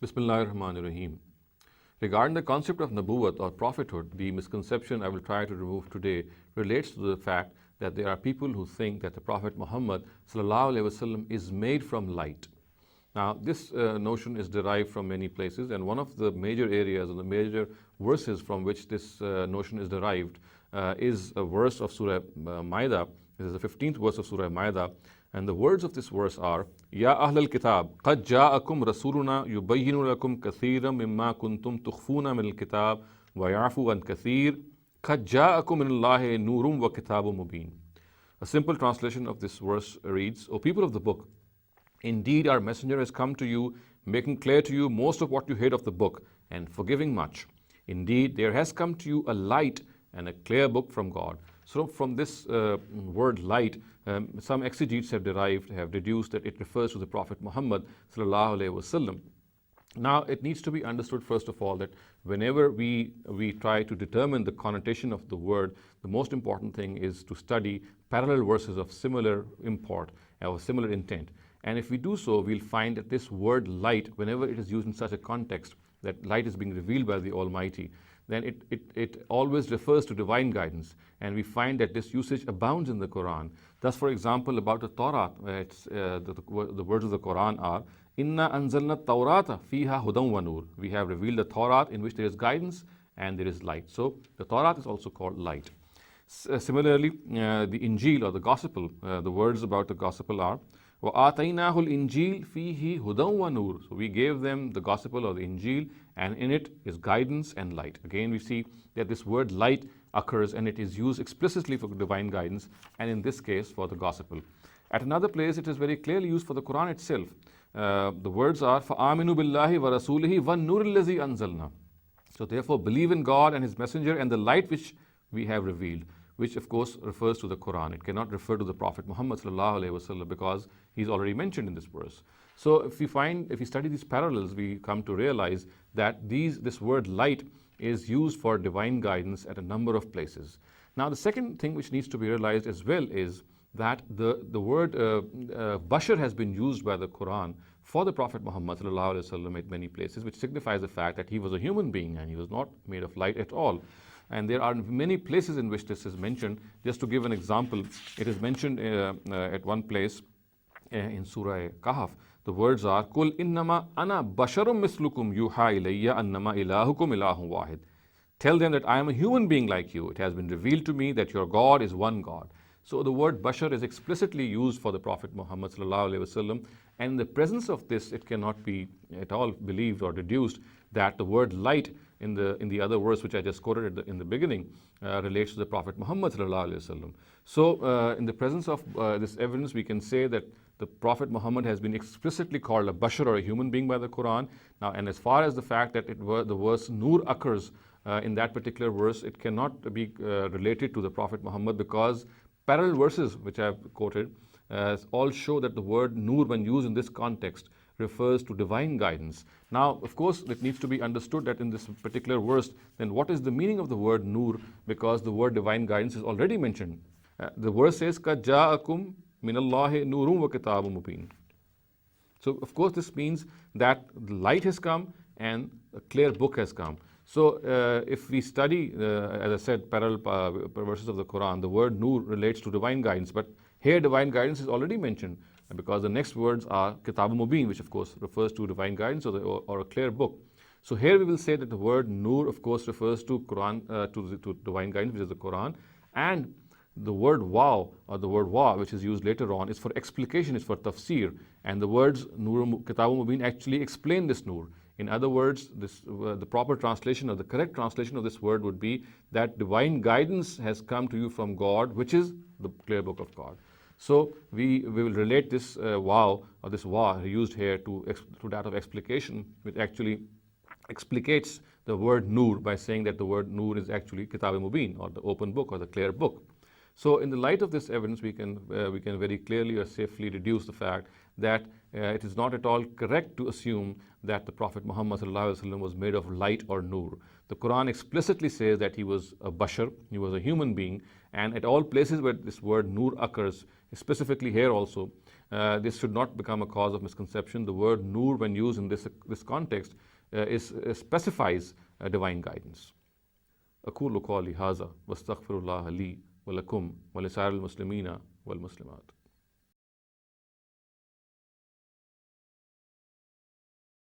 Bismillahir Rahmanir Rahim. Regarding the concept of Nabuwat or prophethood, the misconception I will try to remove today relates to the fact that there are people who think that the Prophet Muhammad ﷺ is made from light. Now, this notion is derived from many places, and one of the major areas or the major verses from which this notion is derived is a verse of Surah Ma'idah. This is the 15th verse of Surah Ma'idah, and the words of this verse are, Ya Ahlal Kitab, qad ja'akum rasuluna yubayyinu lakum kathiran mimma kuntum tukhfuna min al-kitab wa ya'fu an kathir, qad ja'akum min Allahi nurum wa kitabun mubin. A simple translation of this verse reads, O people of the book, indeed our messenger has come to you, making clear to you most of what you hid of the book, and forgiving much. Indeed, there has come to you a light and a clear book from God. So from this word light, some exegetes have deduced that it refers to the Prophet Muhammad sallallahu alaihi wasallam. Now, it needs to be understood first of all that whenever we try to determine the connotation of the word, the most important thing is to study parallel verses of similar import or similar intent. And if we do so, we'll find that this word light, whenever it is used in such a context, that light is being revealed by the Almighty, then it always refers to divine guidance. And we find that this usage abounds in the Quran. Thus, for example, about the Torah, the words of the Quran are, Inna anzalna Tawrata fiha hudan wa nur. We have revealed the Torah in which there is guidance and there is light. So, the Torah is also called light. Similarly, the Injil or the Gospel, the words about the Gospel are, وَآتَيْنَاهُ الْإِنْجِيلَ فِيهِ هُدًى وَنُورٌ. So we gave them the Gospel or the Injil, and in it is guidance and light. Again, we see that this word light occurs and it is used explicitly for divine guidance, and in this case for the Gospel. At another place, it is very clearly used for the Quran itself. The words are, فَآمِنُوا بِاللَّهِ وَرَسُولِهِ وَالنُّورِ الَّذِي أَنزَلْنَا. So therefore, believe in God and His Messenger and the light which we have revealed, which of course refers to the Quran. It cannot refer to the Prophet Muhammad sallallahu alaihi wasallam because he's already mentioned in this verse. So if we study these parallels, we come to realize that this word light is used for divine guidance at a number of places. Now, the second thing which needs to be realized as well is that the word bashar has been used by the Quran for the Prophet Muhammad sallallahu alaihi wasallam at many places, which signifies the fact that he was a human being and he was not made of light at all. And there are many places in which this is mentioned. Just to give an example, it is mentioned at one place in Surah Kahf. The words are, Kul innama ana basharum mislukum yuha ilayya annama ilahukum ilahun wahid. Tell them that I am a human being like you. It has been revealed to me that your God is one God. So the word bashar is explicitly used for the Prophet Muhammad sallallahu alaihi wasallam. And in the presence of this, it cannot be at all believed or deduced that the word light in the other verse which I just quoted in the beginning relates to the Prophet Muhammad sallallahu alaihi wasallam. So in the presence of this evidence, we can say that the Prophet Muhammad has been explicitly called a bashar or a human being by the Quran. Now, and as far as the fact that the verse nur occurs in that particular verse, it cannot be related to the Prophet Muhammad because parallel verses which I have quoted all show that the word nur, when used in this context, refers to divine guidance. Now, of course, it needs to be understood that in this particular verse, then what is the meaning of the word nur? Because the word divine guidance is already mentioned. The verse says, قَدْ جَاءَكُمْ مِنَ اللَّهِ نُورٌ وَكِتَابٌ مُبِينٌ. So, of course, this means that the light has come and a clear book has come. So, if we study, as I said, parallel verses of the Quran, the word nur relates to divine guidance, but here divine guidance is already mentioned because the next words are Kitab Mubin, which of course refers to divine guidance or a clear book. So here we will say that the word nur of course refers to Quran, to divine guidance, which is the Quran, and the word wow or the word wa, which is used later on, is for explication, is for tafsir, and the words nur Kitab Mubin actually explain this nur. In other words, the proper translation or the correct translation of this word would be that divine guidance has come to you from God, which is the clear book of God. So we will relate this wow or this wa used here to that of explication, which actually explicates the word nur by saying that the word nur is actually Kitab Mubin or the open book or the clear book. So in the light of this evidence, we can very clearly or safely deduce the fact that it is not at all correct to assume that the Prophet Muhammad ﷺ was made of light or nur. The Quran explicitly says that he was a bashar, he was a human being, and at all places where this word nur occurs, specifically here also, this should not become a cause of misconception. The word nur, when used in this context, specifies divine guidance. أقول قولي هذا واستغفر الله لي ولكم ولسائر المسلمين والمسلمات.